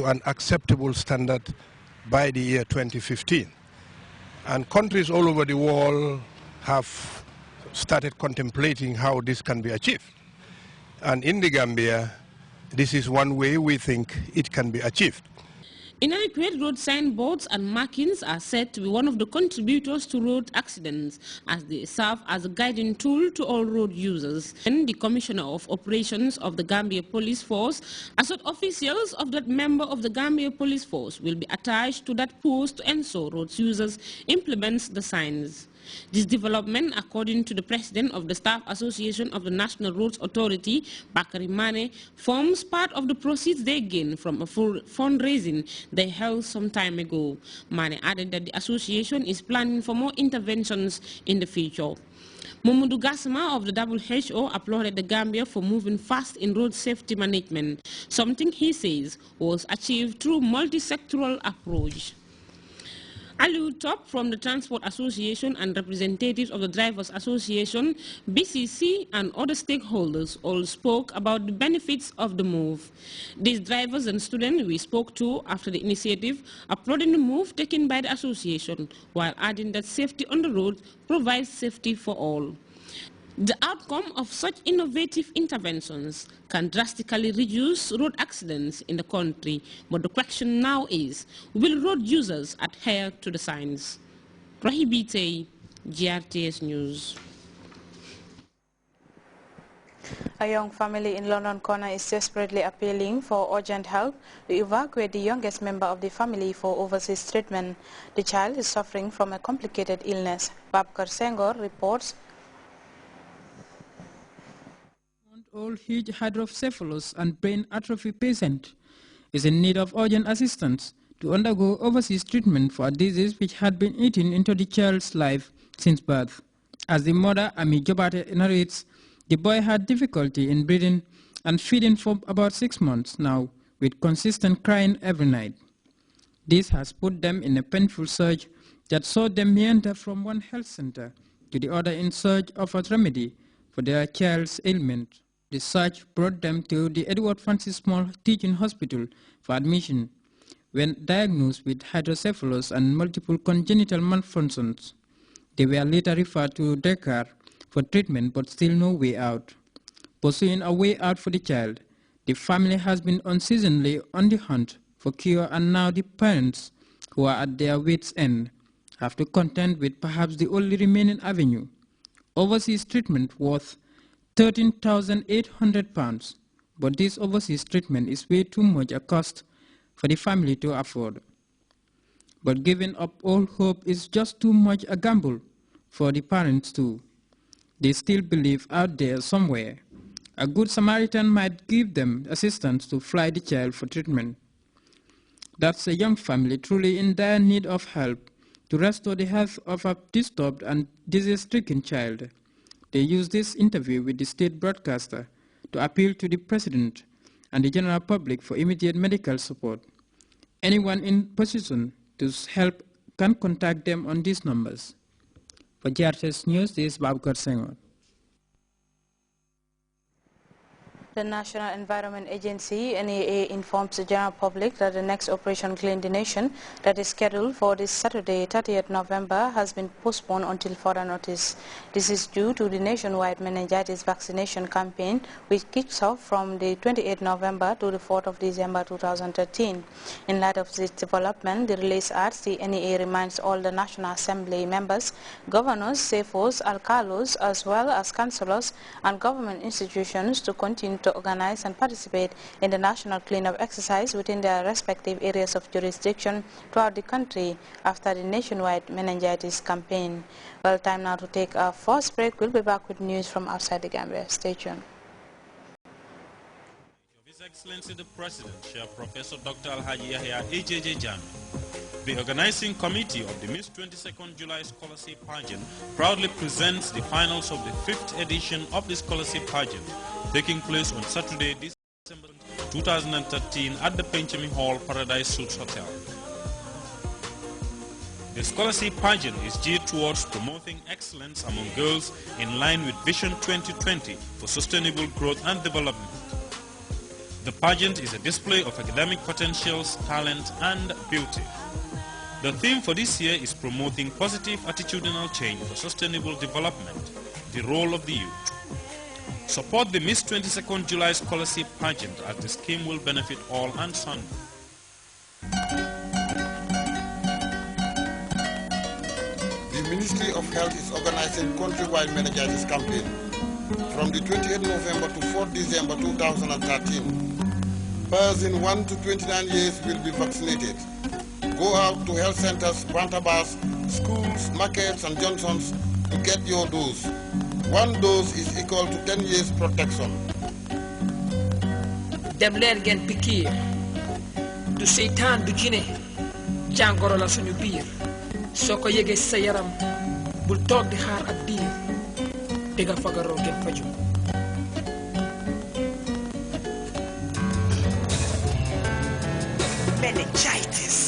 to an acceptable standard by the year 2015. And countries all over the world have started contemplating how this can be achieved. And in the Gambia, this is one way we think it can be achieved. Inadequate road signboards and markings are said to be one of the contributors to road accidents, as they serve as a guiding tool to all road users. And the Commissioner of Operations of the Gambia Police Force assured officials of that member of the Gambia Police Force will be attached to that post to ensure road users implements the signs. This development, according to the President of the Staff Association of the National Roads Authority, Bakari Mane, forms part of the proceeds they gain from a full fundraising they held some time ago. Mane added that the association is planning for more interventions in the future. Mamadou Gassama of the WHO applauded the Gambia for moving fast in road safety management, something he says was achieved through multi-sectoral approach. Aliu Top from the Transport Association and representatives of the Drivers Association, BCC and other stakeholders all spoke about the benefits of the move. These drivers and students we spoke to after the initiative applauding the move taken by the association, while adding that safety on the road provides safety for all. The outcome of such innovative interventions can drastically reduce road accidents in the country, but the question now is, will road users adhere to the signs? Rahibite, GRTS News. A young family in London Corner is desperately appealing for urgent help to evacuate the youngest member of the family for overseas treatment. The child is suffering from a complicated illness. Babkar Senghor reports. Old huge hydrocephalus and brain atrophy patient is in need of urgent assistance to undergo overseas treatment for a disease which had been eating into the child's life since birth. As the mother, Ami Jobate, narrates, the boy had difficulty in breathing and feeding for about 6 months now, with consistent crying every night. This has put them in a painful surge that saw them meander from one health center to the other in search of a remedy for their child's ailment. The search brought them to the Edward Francis Small Teaching Hospital for admission. When diagnosed with hydrocephalus and multiple congenital malfunctions, they were later referred to Dakar for treatment, but still no way out. Pursuing a way out for the child, the family has been unceasingly on the hunt for cure, and now the parents, who are at their wits' end, have to contend with perhaps the only remaining avenue: overseas treatment worth £13,800, but this overseas treatment is way too much a cost for the family to afford. But giving up all hope is just too much a gamble for the parents too. They still believe out there somewhere a good Samaritan might give them assistance to fly the child for treatment. That's a young family truly in dire need of help to restore the health of a disturbed and disease-stricken child. They used this interview with the state broadcaster to appeal to the president and the general public for immediate medical support. Anyone in position to help can contact them on these numbers. For GRTS News, this is Babkar Senghor. The National Environment Agency, NEA, informs the general public that the next Operation Clean the Nation that is scheduled for this Saturday, 30th November, has been postponed until further notice. This is due to the nationwide meningitis vaccination campaign, which kicks off from the 28th November to the 4th of December 2013. In light of this development, the release adds the NEA reminds all the National Assembly members, governors, CFOs, alcalos, as well as councillors and government institutions to continue to organize and participate in the national cleanup exercise within their respective areas of jurisdiction throughout the country after the nationwide meningitis campaign. Well, time now to take our first break. We'll be back with news from outside the Gambia. Stay tuned. His Excellency the President, Chair Professor Dr. Alhaji Yahya AJJ Jami, the organizing committee of the Miss 22nd July Scholarship Pageant proudly presents the finals of the 5th edition of the Scholarship Pageant, taking place on Saturday, December 2013 at the Benjamin Hall Paradise Suites Hotel. The Scholarship Pageant is geared towards promoting excellence among girls in line with Vision 2020 for sustainable growth and development. The pageant is a display of academic potentials, talent, and beauty. The theme for this year is promoting positive attitudinal change for sustainable development, the role of the youth. Support the Miss 22nd July Scholarship Pageant as the scheme will benefit all and sundry. The Ministry of Health is organizing countrywide meningitis campaign from the 28th November to 4th December 2013. Persons 1 to 29 years will be vaccinated. Go out to health centers, bantabas, schools, markets and Johnsons to get your dose. One dose is equal to 10 years protection. Dem leen ngeen pikiir du seytaan du jine jàngoro la suñu biir soo ko yëgee sa yaram bul toog di xaar ak diir di nga fagaroo ngeen faju. Meningitis.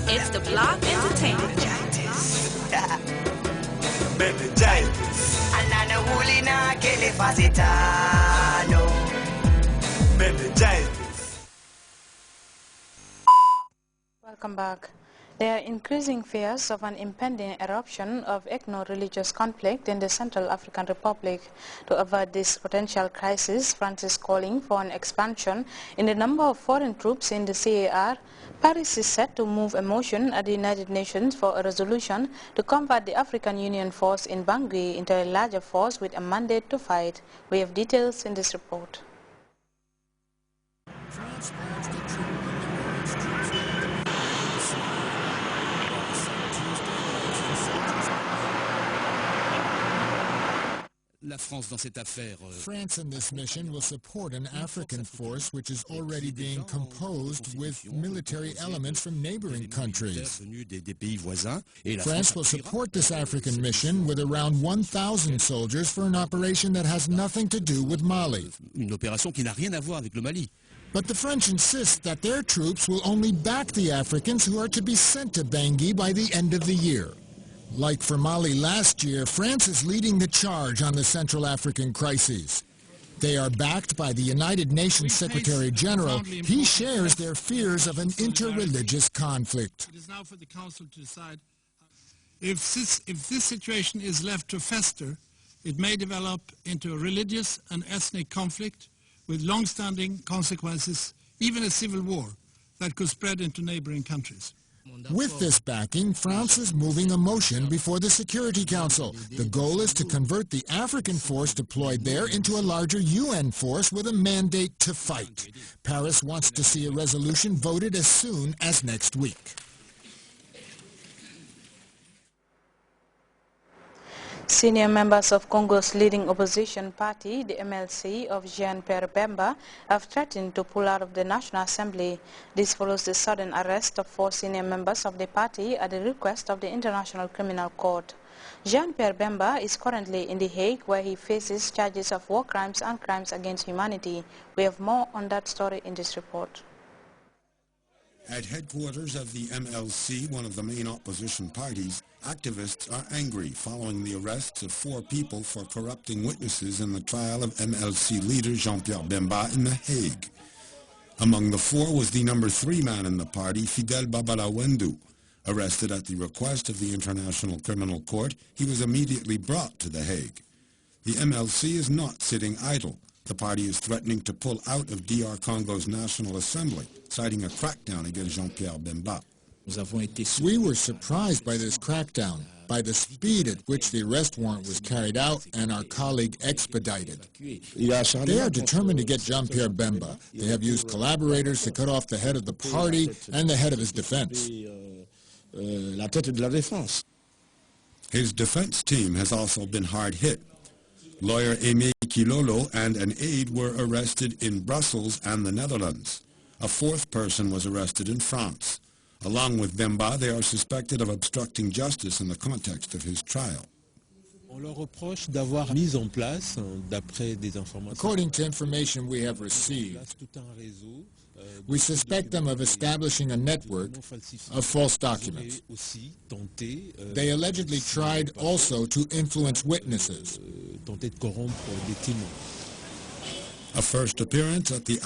It's the Block Entertainment. Meningitis. Anana hulina kele fasitano. Meningitis. Welcome back. There are increasing fears of an impending eruption of ethno-religious conflict in the Central African Republic. To avert this potential crisis, France is calling for an expansion in the number of foreign troops in the CAR. Paris is set to move a motion at the United Nations for a resolution to convert the African Union force in Bangui into a larger force with a mandate to fight. We have details in this report. France in this mission will support an African force which is already being composed with military elements from neighboring countries. France will support this African mission with around 1,000 soldiers for an operation that has nothing to do with Mali. But the French insist that their troops will only back the Africans who are to be sent to Bangui by the end of the year. Like for Mali last year, France is leading the charge on the Central African crises. They are backed by the United Nations Secretary General. He shares their fears of an interreligious conflict. It is now for the Council to decide. If this situation is left to fester, it may develop into a religious and ethnic conflict with long-standing consequences, even a civil war that could spread into neighboring countries. With this backing, France is moving a motion before the Security Council. The goal is to convert the African force deployed there into a larger UN force with a mandate to fight. Paris wants to see a resolution voted as soon as next week. Senior members of Congo's leading opposition party, the MLC of Jean-Pierre Bemba, have threatened to pull out of the National Assembly. This follows the sudden arrest of 4 senior members of the party at the request of the International Criminal Court. Jean-Pierre Bemba is currently in The Hague, where he faces charges of war crimes and crimes against humanity. We have more on that story in this report. At headquarters of the MLC, one of the main opposition parties, activists are angry following the arrests of 4 people for corrupting witnesses in the trial of MLC leader Jean-Pierre Bemba in The Hague. Among the 4 was the number 3 man in the party, Fidel Babalawendu. Arrested at the request of the International Criminal Court, he was immediately brought to The Hague. The MLC is not sitting idle. The party is threatening to pull out of DR Congo's National Assembly, citing a crackdown against Jean-Pierre Bemba. We were surprised by this crackdown, by the speed at which the arrest warrant was carried out and our colleague expedited. They are determined to get Jean-Pierre Bemba. They have used collaborators to cut off the head of the party and the head of his defense. His defense team has also been hard hit. Lawyer Aimé Kilolo and an aide were arrested in Brussels and the Netherlands. A 4th person was arrested in France. Along with Bemba, they are suspected of obstructing justice in the context of his trial. According to information we have received, we suspect them of establishing a network of false documents. They allegedly tried also to influence witnesses. A first appearance at the